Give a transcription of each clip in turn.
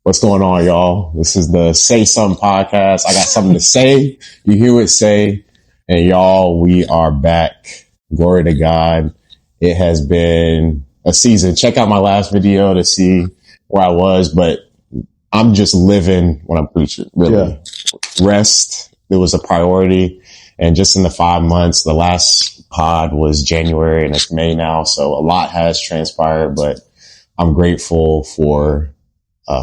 What's going on, y'all? This is the Say Summ podcast. I got something to say. You hear it say. And y'all, we are back. Glory to God. It has been a season. Check out my last video to see where I was, but I'm just living what I'm preaching, really. Yeah. Rest, it was a priority. And just in the 5 months, the last pod was January and it's May now. So a lot has transpired, but I'm grateful for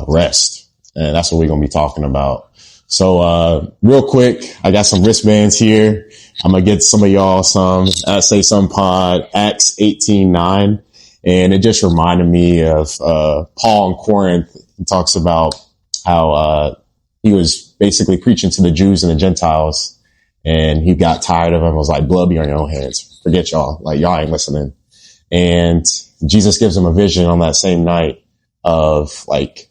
rest. And that's what we're going to be talking about. So, real quick, I got some wristbands here. I'm going to get some of y'all some at Say Summ Pod, Acts 18:9. And it just reminded me of, Paul in Corinth. He talks about how, he was basically preaching to the Jews and the Gentiles and he got tired of them. I was like, blood be on your own hands. Forget y'all. Like, y'all ain't listening. And Jesus gives him a vision on that same night of like,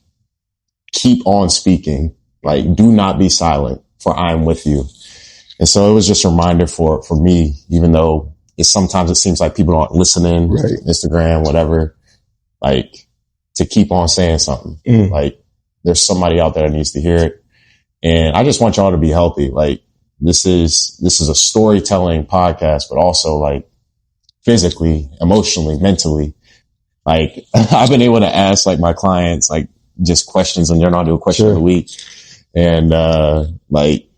keep on speaking, like, do not be silent, for I am with you. And so it was just a reminder for me, even though sometimes it seems like people aren't listening, right. Instagram, whatever, like to keep on saying something. Like there's somebody out there that needs to hear it. And I just want y'all to be healthy. Like this is a storytelling podcast, but also like physically, emotionally, mentally. Like I've been able to ask like my clients, like, just questions and they're not doing question of the week. And, like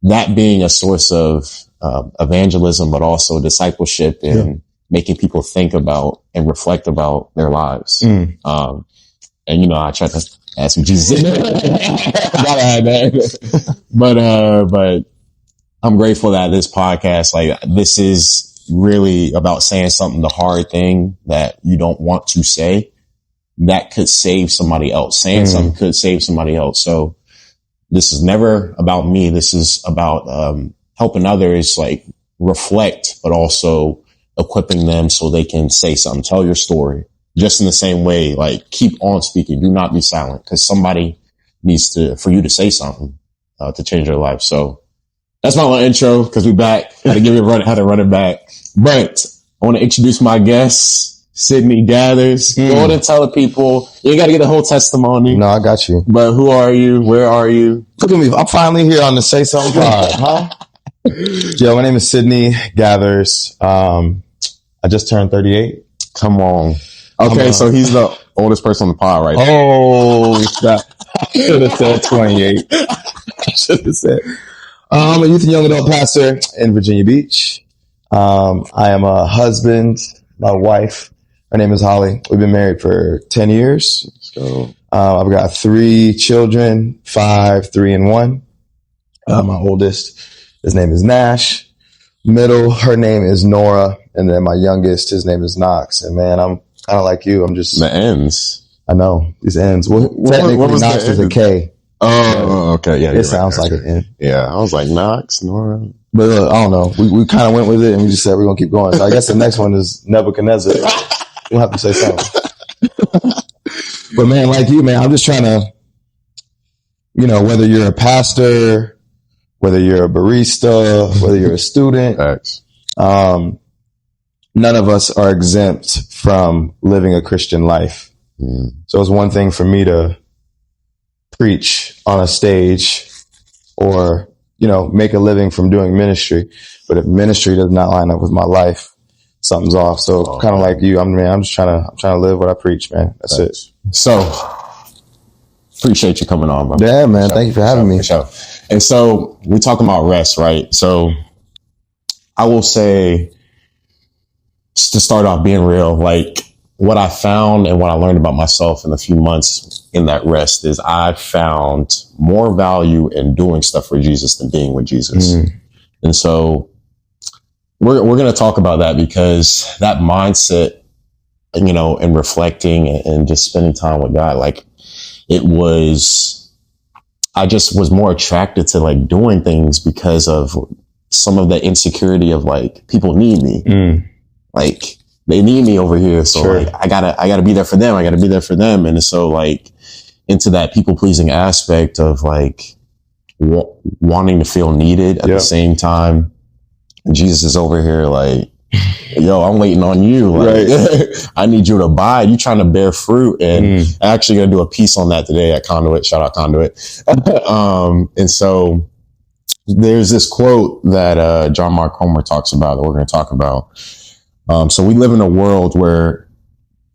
that being a source of, evangelism, but also discipleship and making people think about and reflect about their lives. And, you know, I try to ask you Jesus. But I'm grateful that this podcast, like this is really about saying something, the hard thing that you don't want to say. That could save somebody else. Saying something could save somebody else. So this is never about me. This is about helping others like reflect, but also equipping them so they can say something, tell your story. Just in the same way, like keep on speaking. Do not be silent because somebody needs for you to say something to change their life. So that's my little intro because we're back. Had to run it back. But I want to introduce my guests. Sydney Gathers. Go on and tell the people. You ain't got to get the whole testimony. No, I got you. But who are you? Where are you? Look at me. I'm finally here on the Say Summ Pod, huh? Yeah, my name is Sydney Gathers. I just turned 38. Come on. Okay, so he's the oldest person on the pod right now. Oh, I should have said 28. I should have said. I'm a youth and young adult pastor in Virginia Beach. I am a husband. My wife. Her name is Holly. We've been married for 10 years. So, I've got 3 children, 5, 3, and 1. My oldest, his name is Nash. Middle, her name is Nora. And then my youngest, his name is Knox. And man, I'm kind of like you. I'm just. The ends. I know. These ends. Well, technically, what was Knox is a K. Oh, okay. Yeah. It sounds like an N. Yeah. I was like, Knox, Nora. But I don't know. We kind of went with it and we just said we're going to keep going. So I guess the next one is Nebuchadnezzar. We'll have to say something. But man, like you, man, I'm just trying to, you know, whether you're a pastor, whether you're a barista, whether you're a student, none of us are exempt from living a Christian life. So it's one thing for me to preach on a stage or, you know, make a living from doing ministry. But if ministry does not line up with my life, something's off. So kind of like you, I'm just trying to live what I preach, man. That's it. So appreciate you coming on, bro. Yeah, man. Thank you for having me. And so we're talking about rest, right? So I will say, just to start off being real, like what I found and what I learned about myself in a few months in that rest is I found more value in doing stuff for Jesus than being with Jesus. And so we're going to talk about that because that mindset, you know, and reflecting and just spending time with God, like I just was more attracted to like doing things because of some of the insecurity of like, people need me. Like they need me over here. So like, I gotta be there for them. I gotta be there for them. And so like into that people pleasing aspect of like wanting to feel needed at the same time. Jesus is over here like yo, I'm waiting on you. Like, right. I need you to buy. You trying to bear fruit. And I'm actually going to do a piece on that today at Conduit. Shout out Conduit. And so there's this quote that John Mark Comer talks about that we're going to talk about. So we live in a world where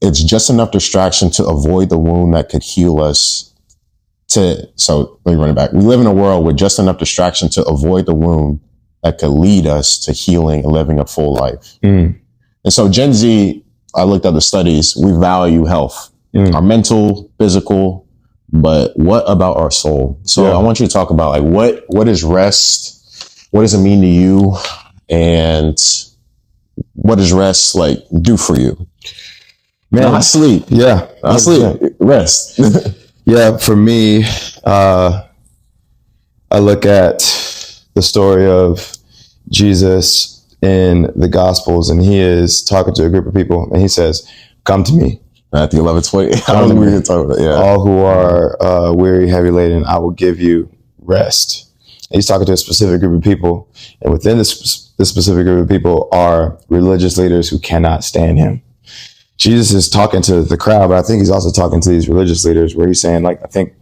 it's just enough distraction to avoid the wound that could heal us. So let me run it back. We live in a world with just enough distraction to avoid the wound that could lead us to healing and living a full life. And so Gen Z, I looked at the studies, we value health, our mental, physical, but what about our soul? So I want you to talk about like what is rest? What does it mean to you? And what does rest like do for you? Man, not sleep. Yeah. Not sleep. Rest. Yeah, for me, I look at the story of Jesus in the Gospels, and he is talking to a group of people, and he says, "Come to me." Matthew 11:20. I don't know we can talk about that. Yeah. All who are weary, heavy laden, I will give you rest. And he's talking to a specific group of people, and within this specific group of people are religious leaders who cannot stand him. Jesus is talking to the crowd, but I think he's also talking to these religious leaders where he's saying, like, I think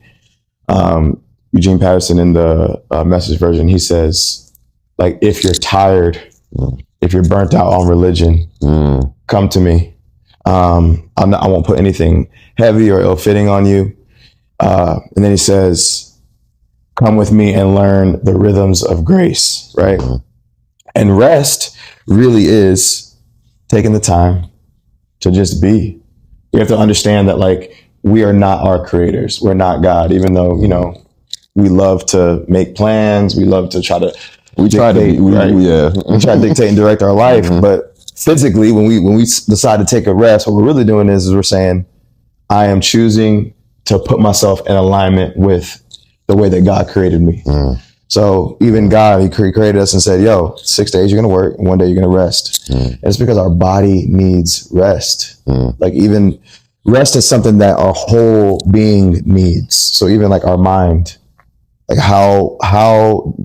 Eugene Patterson in the Message version, he says, like, if you're tired, if you're burnt out on religion, come to me. I won't put anything heavy or ill-fitting on you. And then he says, come with me and learn the rhythms of grace, right? And rest really is taking the time to just be. We have to understand that, like, we are not our creators. We're not God, even though, you know, we love to make plans. We love to try to try to dictate and direct our life. But physically, when we decide to take a rest, what we're really doing is we're saying, I am choosing to put myself in alignment with the way that God created me. So even God, he created us and said, yo, 6 days you're going to work and 1 day you're going to rest. And it's because our body needs rest. Like, even rest is something that our whole being needs. So even like our mind, like how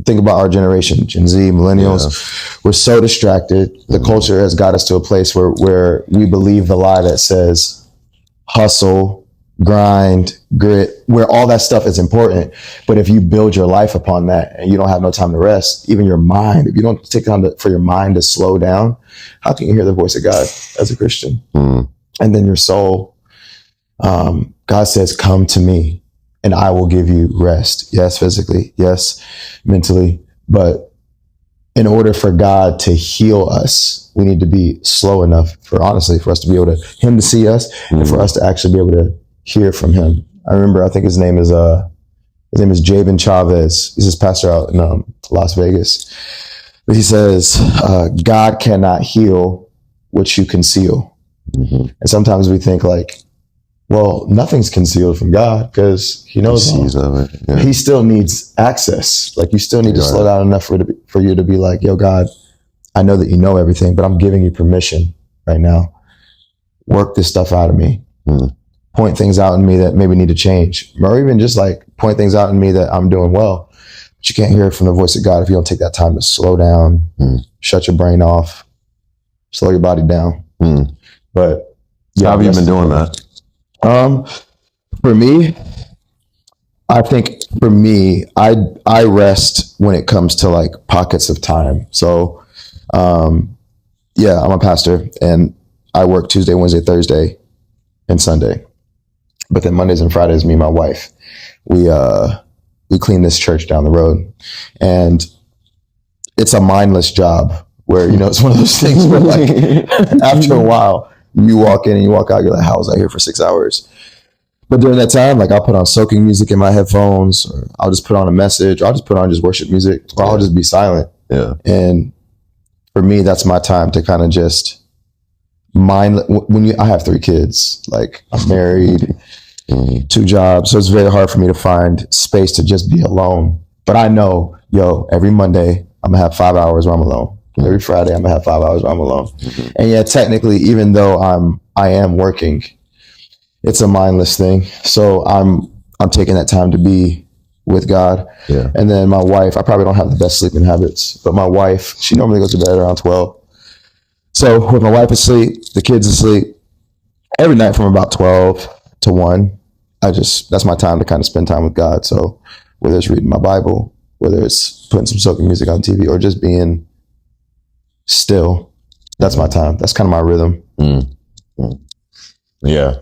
think about our generation, Gen Z, millennials, we're so distracted. The culture has got us to a place where we believe the lie that says hustle, grind, grit, where all that stuff is important. But if you build your life upon that and you don't have no time to rest, even your mind, if you don't take time for your mind to slow down, how can you hear the voice of God as a Christian? And then your soul, God says, come to me and I will give you rest. Yes, physically. Yes, mentally. But in order for God to heal us, we need to be slow enough for us to be able to, him to see us and for us to actually be able to hear from him. I remember, I think his name is Jabin Chavez. He's this pastor out in Las Vegas. But he says, God cannot heal what you conceal. And sometimes we think like, well, nothing's concealed from God because he knows he sees of it. Yeah. He still needs access. Like, you still need to slow down enough for you to be like, yo, God, I know that you know everything, but I'm giving you permission right now. Work this stuff out of me. Point things out in me that maybe need to change, or even just like point things out in me that I'm doing well. But you can't hear it from the voice of God if you don't take that time to slow down, shut your brain off, slow your body down. But how have you been doing that? For me, I think I rest when it comes to like pockets of time. So, I'm a pastor and I work Tuesday, Wednesday, Thursday, and Sunday. But then Mondays and Fridays, me and my wife, we clean this church down the road, and it's a mindless job where, you know, it's one of those things where like after a while you walk in and you walk out, you're like, how was I here for 6 hours? But during that time, like, I'll put on soaking music in my headphones, or I'll just put on a message, or I'll just put on just worship music, or I'll just be silent. And for me, that's my time to kind of just I have 3 kids, like, I'm married, 2 jobs, so it's very hard for me to find space to just be alone. But I know, every Monday I'm gonna have 5 hours where I'm alone. Every Friday I'm gonna have 5 hours where I'm alone. And yeah, technically, even though I am working, it's a mindless thing. So I'm taking that time to be with God. And then my wife, I probably don't have the best sleeping habits, but my wife, she normally goes to bed around 12. So with my wife asleep, the kids asleep, every night from about 12 to 1, that's my time to kind of spend time with God. So whether it's reading my Bible, whether it's putting some soaking music on TV, or just being still, that's my time. That's kind of my rhythm. Yeah.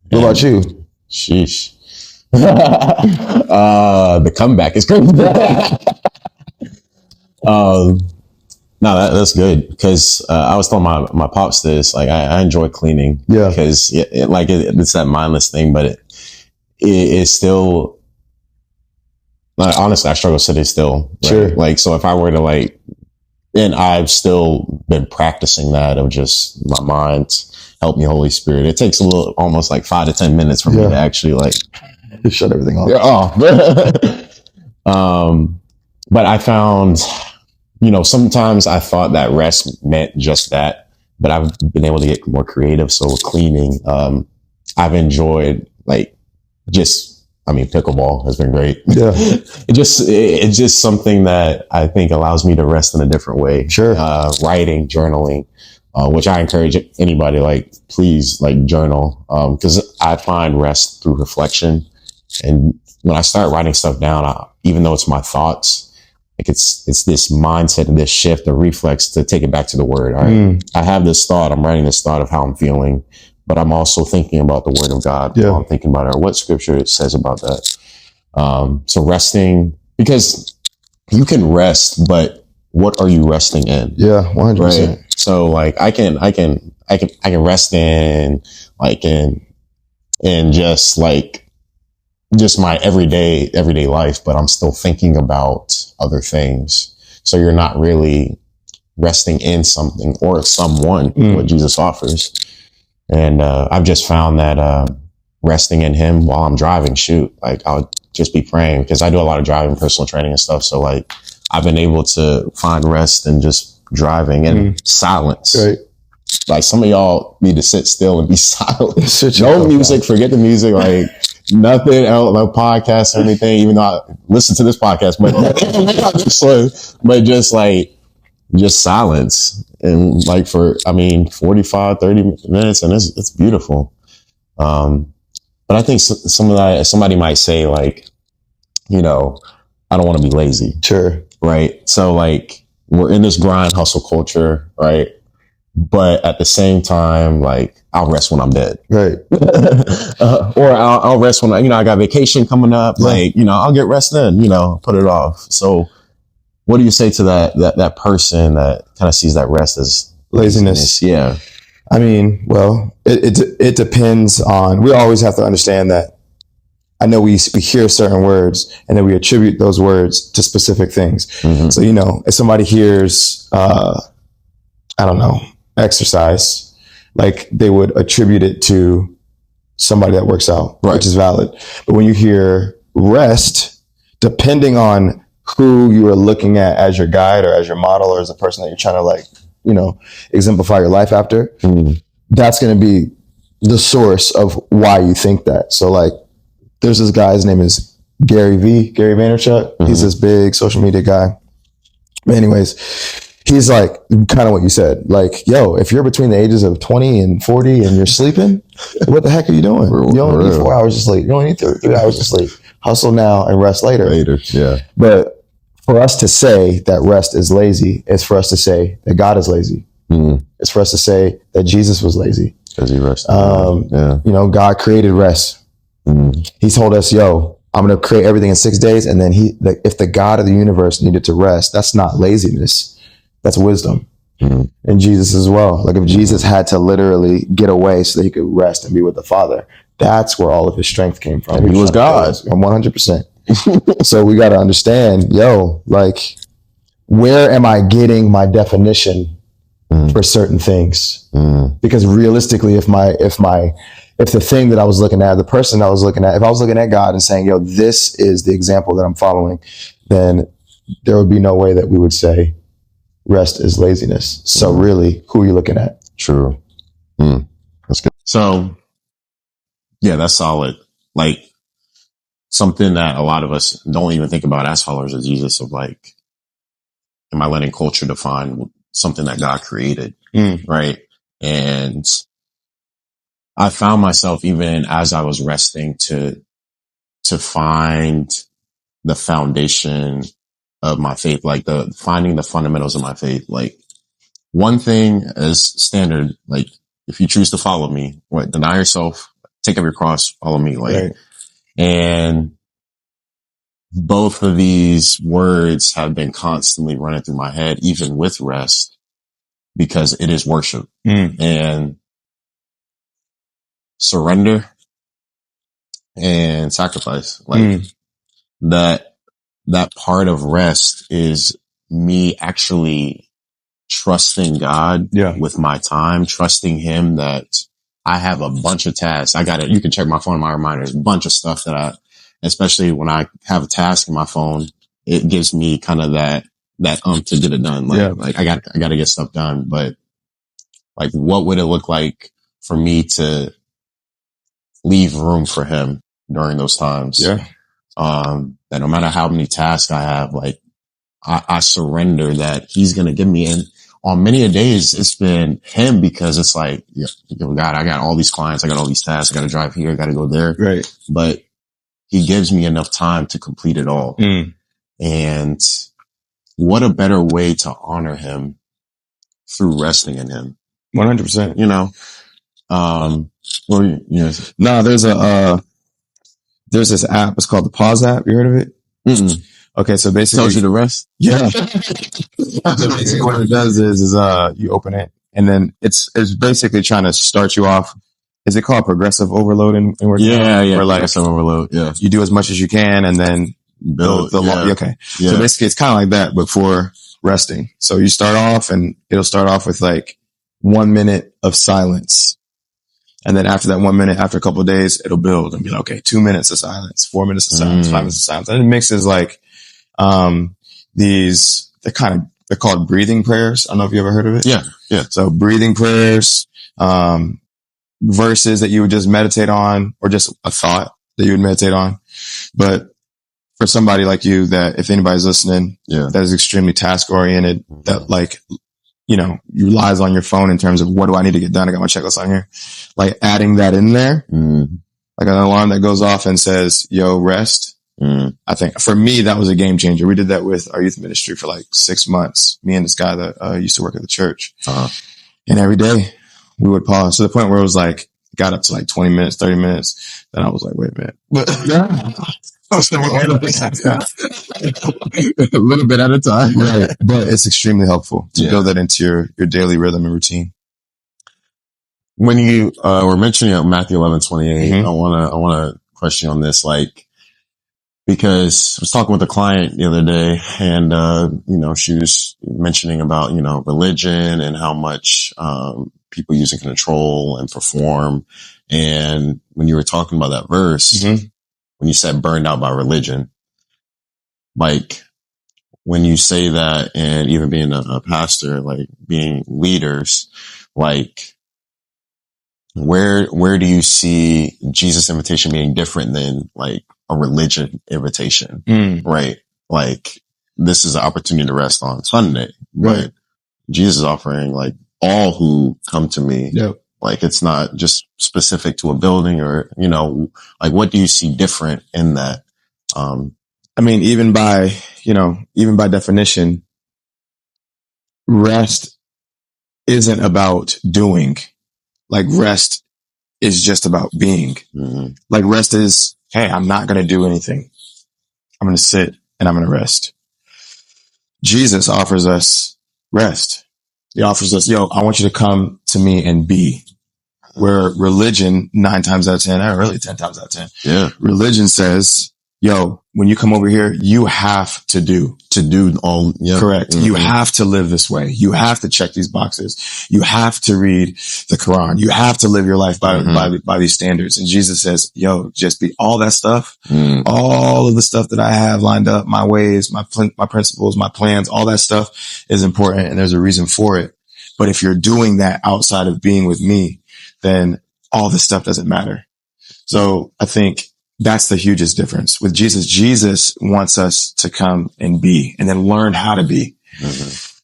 What about you? Sheesh. The comeback is crazy. No, that's good, because I was telling my pops this. Like, I enjoy cleaning. Yeah. Because it's that mindless thing, but it's still, like, honestly, I struggle sitting still. Right? Sure. Like, so if I were to and I've still been practicing that of just my mind, help me, Holy Spirit. It takes almost like 5 to 10 minutes for me to actually shut everything off. But I found, sometimes I thought that rest meant just that, but I've been able to get more creative. So with cleaning, I've enjoyed pickleball has been great. Yeah. It's just something that I think allows me to rest in a different way. Sure. Writing, journaling, which I encourage anybody, please journal. Cause I find rest through reflection. And when I start writing stuff down, even though it's my thoughts, it's this mindset and this shift, a reflex to take it back to the word. All right. I have this thought. I'm writing this thought of how I'm feeling, but I'm also thinking about the word of God. Yeah. I'm thinking about what scripture it says about that. So resting, because you can rest, but what are you resting in? Yeah. 100%. Right. So I can rest in just my everyday life, but I'm still thinking about other things. So you're not really resting in something or someone, what Jesus offers. And I've just found that resting in him while I'm driving, I'll just be praying, because I do a lot of driving, personal training and stuff. So I've been able to find rest in just driving and silence. Right. Like, some of y'all need to sit still and be silent. No music, forget the music, nothing else, no podcast or anything, even though I listen to this podcast, but just silence. And for 45, 30 minutes, and it's beautiful. But I think somebody might say I don't want to be lazy. Sure. Right. So we're in this grind hustle culture, right? But at the same time, I'll rest when I'm dead. Right. Or I'll rest when I got vacation coming up. Yeah. I'll get rest then, put it off. So what do you say to that person that kind of sees that rest as laziness? Yeah. Well, it depends on, we always have to understand that. I know we hear certain words and then we attribute those words to specific things. Mm-hmm. So, if somebody hears, exercise, they would attribute it to somebody that works out, right, which is valid. But when you hear rest, depending on who you are looking at as your guide or as your model or as a person that you're trying to exemplify your life after, that's going to be the source of why you think that. So there's this guy, his name is Gary Vaynerchuk. Mm-hmm. He's this big social media guy. But anyways, he's kind of what you said. Yo, if you're between the ages of 20 and 40 and you're sleeping, what the heck are you doing? You only need 4 hours of sleep. You only need 3 hours of sleep. Hustle now and rest later. Yeah. But for us to say that rest is lazy, it's for us to say that God is lazy. Mm. It's for us to say that Jesus was lazy. Because he rested. God created rest. Mm. He told us, yo, I'm going to create everything in 6 days. And then if the God of the universe needed to rest, that's not laziness. That's wisdom. Mm-hmm. And Jesus as well. If Jesus had to literally get away so that he could rest and be with the Father, that's where all of his strength came from. And he was God. 100%. So we got to understand, where am I getting my definition for certain things? Because realistically, if the thing that I was looking at, the person I was looking at, if I was looking at God and saying, yo, this is the example that I'm following, then there would be no way that we would say rest is laziness. So really, who are you looking at? True. That's good. So yeah, that's solid. Something that a lot of us don't even think about as followers of Jesus, of am I letting culture define something that God created? right? And I found myself, even as I was resting, to find the foundation of my faith, like finding the fundamentals of my faith. Like, one thing is standard, like, if you choose to follow me, deny yourself, take up your cross, follow me. Like, right. And both of these words have been constantly running through my head, even with rest, because it is worship and surrender and sacrifice. Like, that part of rest is me actually trusting God with my time, trusting him that I have a bunch of tasks. You can check my phone, my reminders, a bunch of stuff that especially when I have a task in my phone, it gives me kind of that to get it done. Like I got to get stuff done. But like, what would it look like for me to leave room for him during those times? That no matter how many tasks I have, like, I surrender that he's going to give me. And on many a days, it's been him, because it's like, God, I got all these clients. I got all these tasks. I got to drive here. I got to go there. Right. But he gives me enough time to complete it all. And what a better way to honor him through resting in him. 100%. You know, no, there's this app. It's called the Pause app. You heard of it? Mm-mm. Okay, so basically tells you to rest. Yeah. So basically what it does is you open it, and then it's basically trying to start you off. Is it called progressive overload in working out? Yeah. Or like progressive overload. Yeah. You do as much as you can, and then build okay. Yeah. So basically it's kind of like that, but for resting. So you start off, and it'll start off with like 1 minute of silence. And then after that 1 minute, after a couple of days, it'll build and be like, okay, 2 minutes of silence, 4 minutes of silence, 5 minutes of silence. And it mixes like, they're called breathing prayers. I don't know if you ever heard of it. Yeah. So breathing prayers, verses that you would just meditate on, or just a thought that you would meditate on. But for somebody like you, that if anybody's listening, that is extremely task oriented, that like, you relies on your phone in terms of, what do I need to get done? I got my checklist on here. Like, adding that in there, like an alarm that goes off and says, yo, rest. I think for me, that was a game changer. We did that with our youth ministry for like 6 months. Me and this guy that used to work at the church. And every day we would pause to the point where it was like, got up to like 20 minutes, 30 minutes. Then I was like, wait a minute. A little bit at a time. Right. But it's extremely helpful to build that into your daily rhythm and routine. When you were mentioning Matthew 11:28, I want to question on this, like, because I was talking with a client the other day, and she was mentioning about religion and how much people use it to control and perform. And when you were talking about that verse, when you said burned out by religion, like, when you say that, and even being a pastor, like being leaders, like, where do you see Jesus' invitation being different than like a religion invitation? Right? Like, this is an opportunity to rest on Sunday, but Jesus is offering like all who come to me. Like, it's not just specific to a building, or, like, what do you see different in that? I mean, even by definition, rest isn't about doing. Like, rest is just about being. Like, rest is, hey, I'm not going to do anything. I'm going to sit and I'm going to rest. Jesus offers us rest. He offers us, yo, I want you to come to me and be. Where religion, 9 times out of 10, or really 10 times out of 10, religion says, yo, when you come over here, you have to do all. Correct. You have to live this way. You have to check these boxes. You have to read the Quran. You have to live your life by these standards. And Jesus says, yo, just be all that stuff, all of the stuff that I have lined up, my ways, my principles, my plans, all that stuff is important. And there's a reason for it. But if you're doing that outside of being with me, then all this stuff doesn't matter. So I think that's the hugest difference with Jesus. Jesus wants us to come and be, and then learn how to be.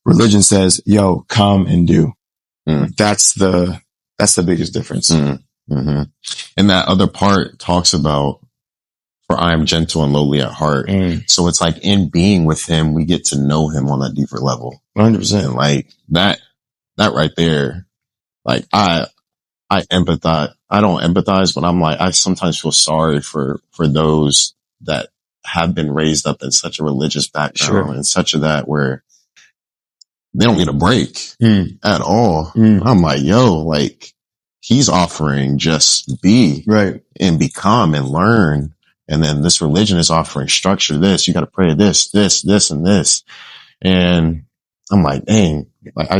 Religion says, yo, come and do. That's the biggest difference. Mm-hmm. And that other part talks about, for I am gentle and lowly at heart. So it's like in being with him, we get to know him on a deeper level. 100%. And like that right there, like I empathize. I don't empathize, but I'm like, I sometimes feel sorry for those that have been raised up in such a religious background and such a that where they don't get a break at all. I'm like, yo, like he's offering just be and become and learn. And then this religion is offering structure this. You got to pray this, and this. And I'm like, dang, like I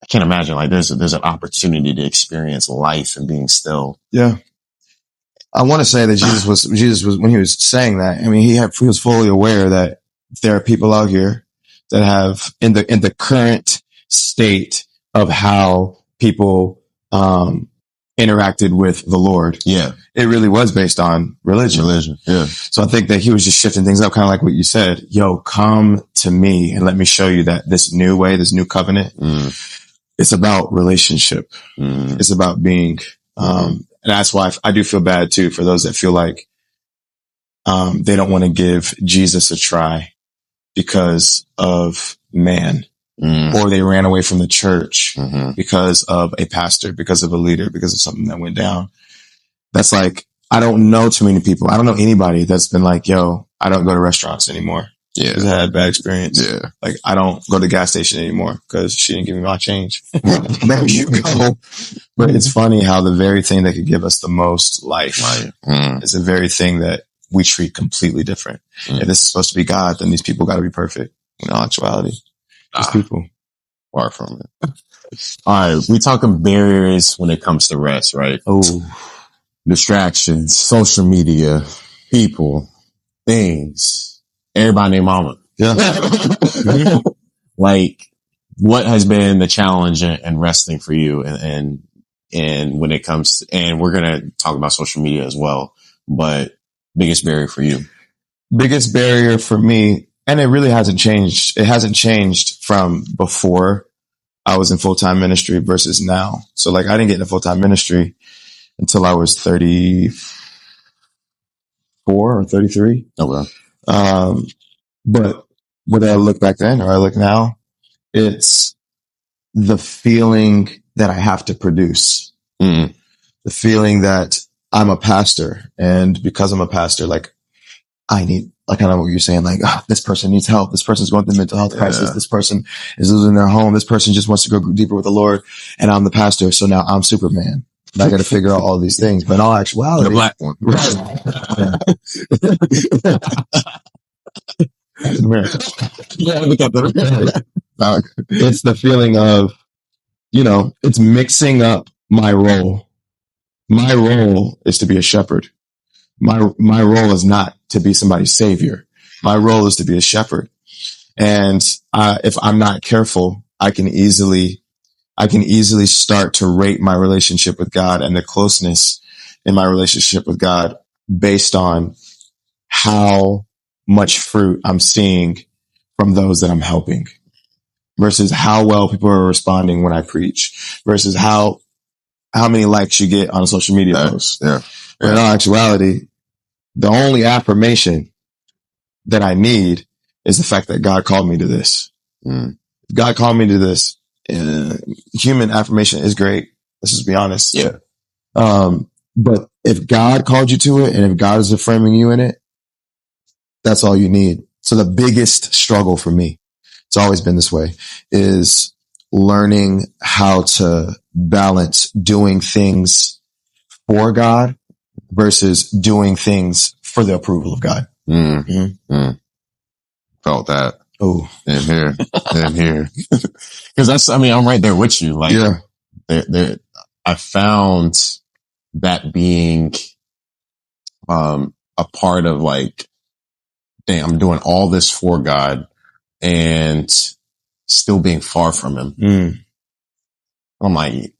can't imagine like there's an opportunity to experience life and being still. Yeah. I want to say that Jesus was, when he was saying that, I mean, he was fully aware that there are people out here that have in the current state of how people, interacted with the Lord. Yeah. It really was based on religion. Yeah. So I think that he was just shifting things up, kind of like what you said. Yo, come to me and let me show you that this new way, this new covenant, it's about relationship. It's about being, and that's why I do feel bad too for those that feel like, they don't want to give Jesus a try because of man. Or they ran away from the church because of a pastor, because of a leader, because of something that went down. That's like, I don't know too many people. I don't know anybody that's been like, yo, I don't go to restaurants anymore. Yeah. Because I had a bad experience. Yeah. Like, I don't go to the gas station anymore because she didn't give me my change. There you go. But it's funny how the very thing that could give us the most life is the very thing that we treat completely different. If this is supposed to be God, then these people got to be perfect. In all actuality. These people. Far from it. All right. We talking barriers when it comes to rest, right? Oh. Distractions, social media, people, things, everybody named mama. Yeah. Like, what has been the challenge in resting for you? And when it comes to, and we're going to talk about social media as well, but biggest barrier for you? Biggest barrier for me, and it really hasn't changed. It hasn't changed from before I was in full-time ministry versus now. So like, I didn't get into full-time ministry until I was 34 or 33. Okay. But whether I look back then or I look now, it's the feeling that I have to produce. The feeling that I'm a pastor, and because I'm a pastor, like I need, like kind of what you're saying, like, this person needs help. This person's going through mental health crisis. This person is losing their home. This person just wants to go deeper with the Lord. And I'm the pastor. So now I'm Superman. And I got to figure out all these things. But in all actuality, the black one. It's the feeling of, it's mixing up my role. My role is to be a shepherd. My role is not to be somebody's savior. My role is to be a shepherd. And if I'm not careful, I can easily start to rate my relationship with God and the closeness in my relationship with God based on how much fruit I'm seeing from those that I'm helping versus how well people are responding when I preach versus how many likes you get on a social media post. Yeah. But in all actuality, the only affirmation that I need is the fact that God called me to this. God called me to this. Human affirmation is great. Let's just be honest. Yeah. But if God called you to it and if God is affirming you in it, that's all you need. So the biggest struggle for me, it's always been this way, is learning how to balance doing things for God versus doing things for the approval of God. Felt that. Oh, in here. Cause I'm right there with you. Like, I found that being, a part of like, dang, I'm doing all this for God and still being far from him. I'm like,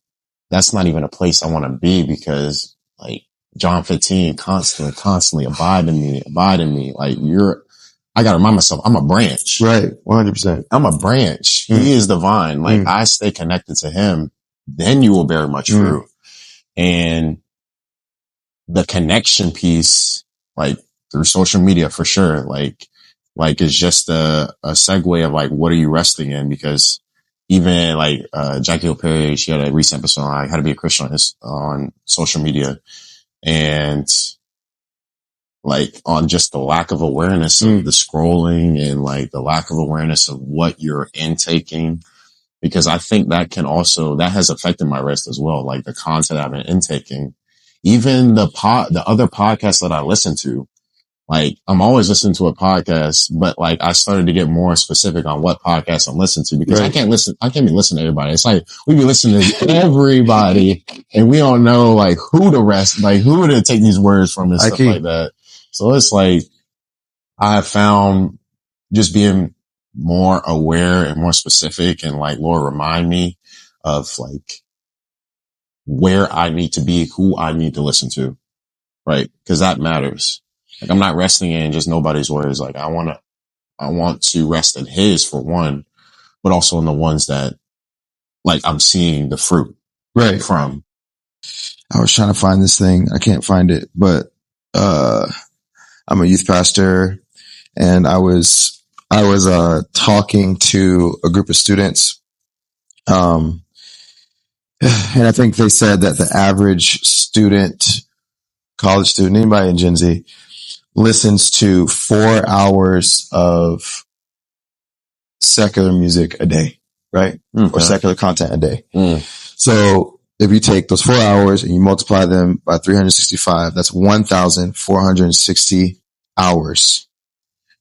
that's not even a place I want to be because like John 15, constantly abide in me. Like I gotta remind myself, I'm a branch. Right. 100%. I'm a branch. He is the vine. Like I stay connected to him, then you will bear much fruit. And the connection piece, like through social media for sure, like it's just a segue of like, what are you resting in? Because even like, Jackie Hill Perry, she had a recent episode on like how to be a Christian on social media, and like on just the lack of awareness of the scrolling and like the lack of awareness of what you're intaking. Because I think that has affected my rest as well. Like the content I've been intaking, even the other podcasts that I listen to, like I'm always listening to a podcast, but like I started to get more specific on what podcast I'm listening to, because I can't be listening to everybody. It's like we be listening to everybody and we don't know like who to take these words from and stuff like that. So it's like I have found just being more aware and more specific and like, Lord, remind me of like where I need to be, who I need to listen to, right? Cause that matters. Like I'm not resting in just nobody's words. Like I want to rest in his for one, but also in the ones that like I'm seeing the fruit from. I was trying to find this thing. I can't find it, but, I'm a youth pastor, and I was talking to a group of students. And I think they said that the average student, college student, anybody in Gen Z, listens to 4 hours of secular music a day, right? Or secular content a day. So if you take those 4 hours and you multiply them by 365, that's 1,460 hours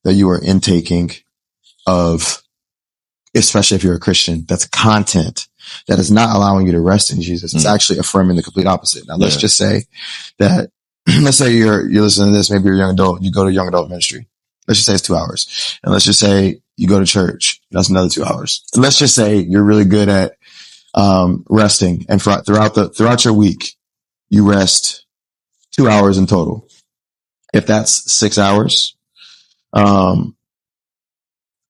that you are intaking of, especially if you're a Christian, that's content that is not allowing you to rest in Jesus. It's actually affirming the complete opposite. Now let's just say that, let's say you're listening to this, maybe you're a young adult, you go to young adult ministry. Let's just say it's 2 hours. And let's just say you go to church. That's another 2 hours. And let's just say you're really good at, resting, and throughout your week, you rest 2 hours in total. If that's 6 hours, a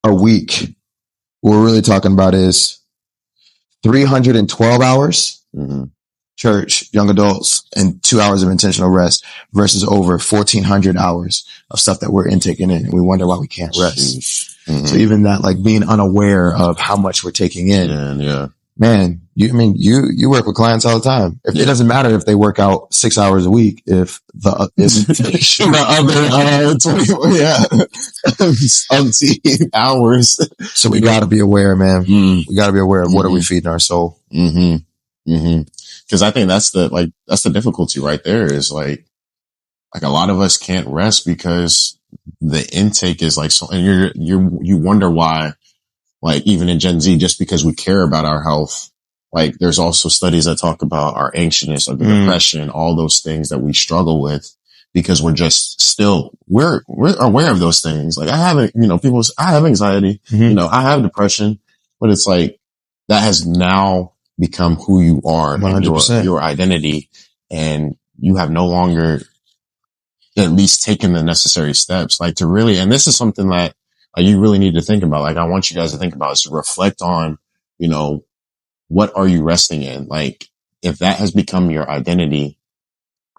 week, what we're really talking about is 312 hours, church, young adults, and 2 hours of intentional rest versus over 1,400 hours of stuff that we're intaking in. And we wonder why we can't rest. So even that, like being unaware of how much we're taking in. Man, you work with clients all the time. It doesn't matter if they work out 6 hours a week, if the other, hours. So we gotta be aware, man. We gotta be aware of what are we feeding our soul. Cause I think that's the difficulty right there, is like a lot of us can't rest because the intake is like so, and you wonder why. Like even in Gen Z, just because we care about our health, like there's also studies that talk about our anxiousness, or the depression, all those things that we struggle with, because we're just we're aware of those things. Like I have anxiety, I have depression, but it's like that has now become who you are, 100%. Your identity, and you have no longer at least taken the necessary steps, like to really, and this is something that you really need to think about. Like, I want you guys to think about is to reflect on, what are you resting in? Like, if that has become your identity,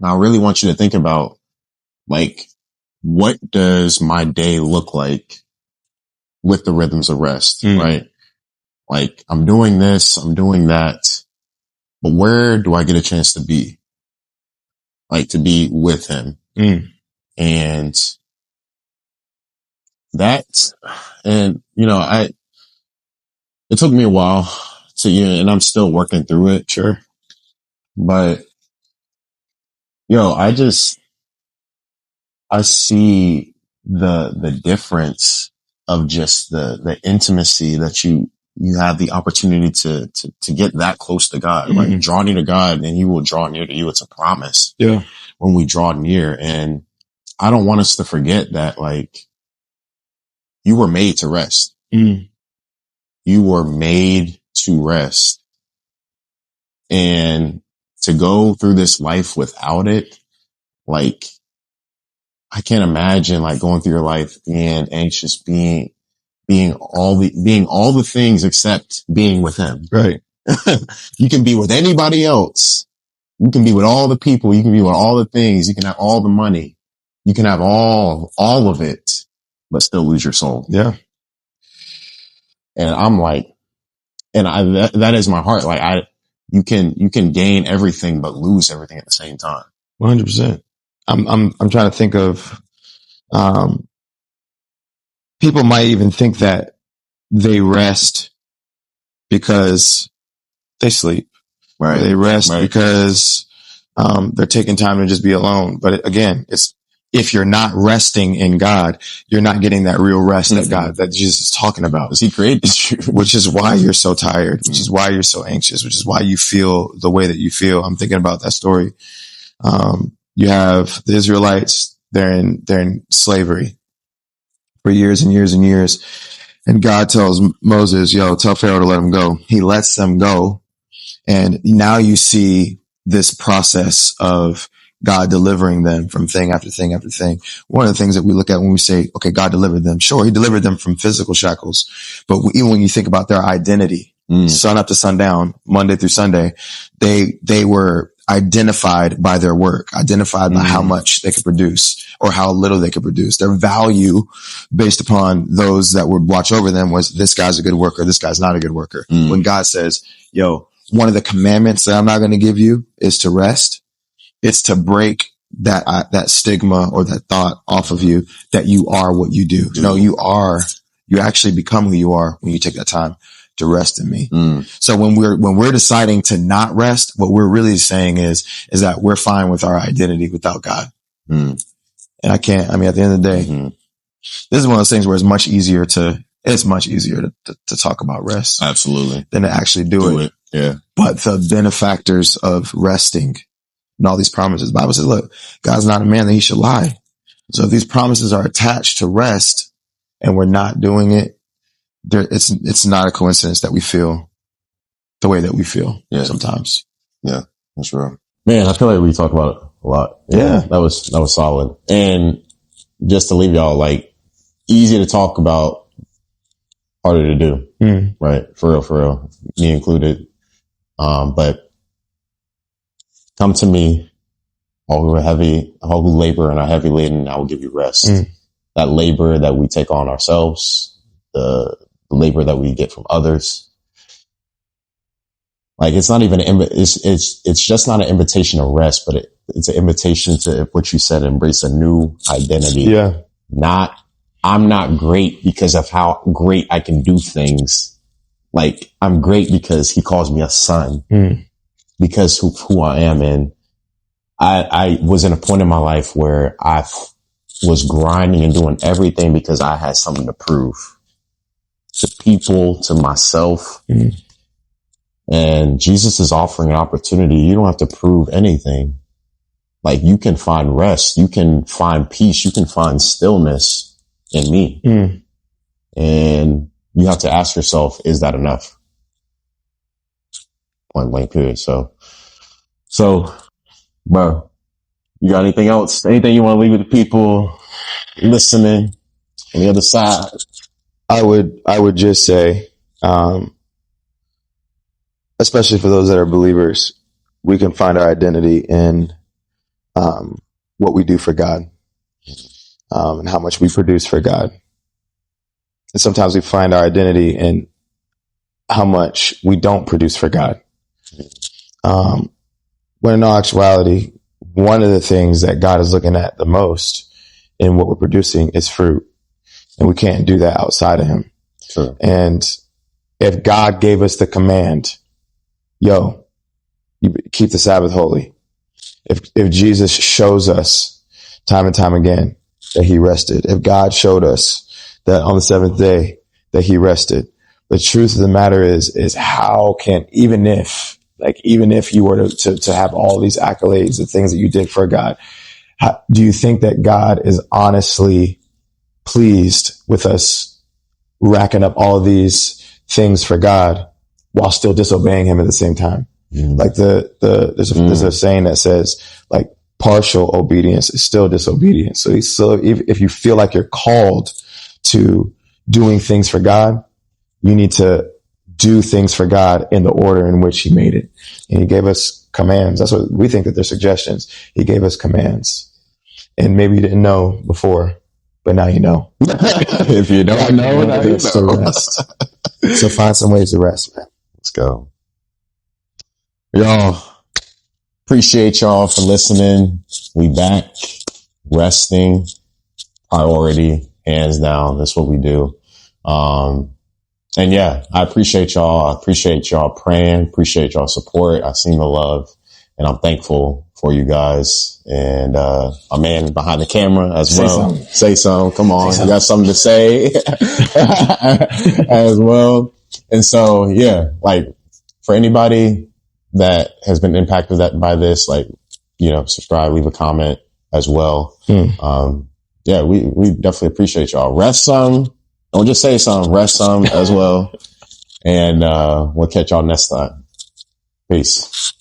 I really want you to think about, like, what does my day look like with the rhythms of rest, right? Like, I'm doing this, I'm doing that, but where do I get a chance to be? Like, to be with him. And it took me a while and I'm still working through it. Sure. But I see the difference of just the intimacy that you have the opportunity to get that close to God, like draw near to God and he will draw near to you. It's a promise. Yeah. When we draw near, and I don't want us to forget that, like, you were made to rest. You were made to rest. And to go through this life without it, like, I can't imagine like going through your life being anxious, being all the things except being with him. Right. You can be with anybody else. You can be with all the people. You can be with all the things. You can have all the money. You can have all of it, but still lose your soul. Yeah. And I'm like, that is my heart. Like you can gain everything, but lose everything at the same time. 100%. I'm trying to think of, people might even think that they rest because they sleep. Right. Or they rest because, they're taking time to just be alone. But again, if you're not resting in God, you're not getting that real rest that Jesus is talking about. Because he created you. Which is why you're so tired, which is why you're so anxious, which is why you feel the way that you feel. I'm thinking about that story. You have the Israelites, they're in slavery for years and years and years. And God tells Moses, tell Pharaoh to let them go. He lets them go. And now you see this process of God delivering them from thing after thing after thing. One of the things that we look at when we say, okay, God delivered them. Sure, he delivered them from physical shackles. But even when you think about their identity, sun up to sundown, Monday through Sunday, they were identified by their work, identified by how much they could produce or how little they could produce. Their value based upon those that would watch over them was, this guy's a good worker, this guy's not a good worker. When God says, one of the commandments that I'm not going to give you is to rest. It's to break that stigma or that thought off of you that you are what you do. No, you actually become who you are when you take that time to rest in me. So when we're deciding to not rest, what we're really saying is that we're fine with our identity without God. And at the end of the day, this is one of those things where it's much easier to talk about rest. Absolutely. Than to actually do it. Yeah. But the benefactors of resting and all these promises, the Bible says, look, God's not a man that he should lie. So if these promises are attached to rest and we're not doing it, it's not a coincidence that we feel the way that we feel sometimes. Yeah, that's real. Man, I feel like we talked about it a lot. Yeah. That was solid. And just to leave y'all, like, easy to talk about, harder to do. Right? For real. Me included. But come to me, all who labor and are heavy laden, and I will give you rest. That labor that we take on ourselves, the labor that we get from others. Like, it's not even, it's just not an invitation to rest, but it's an invitation to what you said, embrace a new identity. Yeah. I'm not great because of how great I can do things. Like, I'm great because he calls me a son, because of who I am. And I was in a point in my life where I was grinding and doing everything because I had something to prove to people, to myself. And Jesus is offering an opportunity. You don't have to prove anything. Like, you can find rest. You can find peace. You can find stillness in me. And you have to ask yourself, is that enough? Point blank period. So, bro, you got anything else? Anything you want to leave with the people listening on the other side? I would just say, especially for those that are believers, we can find our identity in what we do for God, and how much we produce for God. And sometimes we find our identity in how much we don't produce for God. When in all actuality, one of the things that God is looking at the most in what we're producing is fruit. And we can't do that outside of him. Sure. And if God gave us the command, you keep the Sabbath holy. If Jesus shows us time and time again that he rested, if God showed us that on the seventh day that he rested, the truth of the matter is how can, even if you were to have all these accolades, the things that you did for God, do you think that God is honestly pleased with us racking up all of these things for God while still disobeying him at the same time? Like there's a saying that says, like, partial obedience is still disobedience. So if you feel like you're called to doing things for God, you need to do things for God in the order in which he made it. And he gave us commands. That's what we think that they're suggestions. He gave us commands. And maybe you didn't know before, but now you know. If you don't know, now you know. To rest. So find some ways to rest, man. Let's go. Y'all, appreciate y'all for listening. We back. Resting. Priority. Hands down. That's what we do. And yeah, I appreciate y'all. I appreciate y'all praying. Appreciate y'all support. I've seen the love and I'm thankful for you guys. And, my man behind the camera as well. Say something. Come on. You got something to say as well. And so, yeah, like for anybody that has been impacted by this, like, you know, subscribe, leave a comment as well. Yeah, we definitely appreciate y'all. Rest some. Don't just say something. Rest some as well. And we'll catch y'all next time. Peace.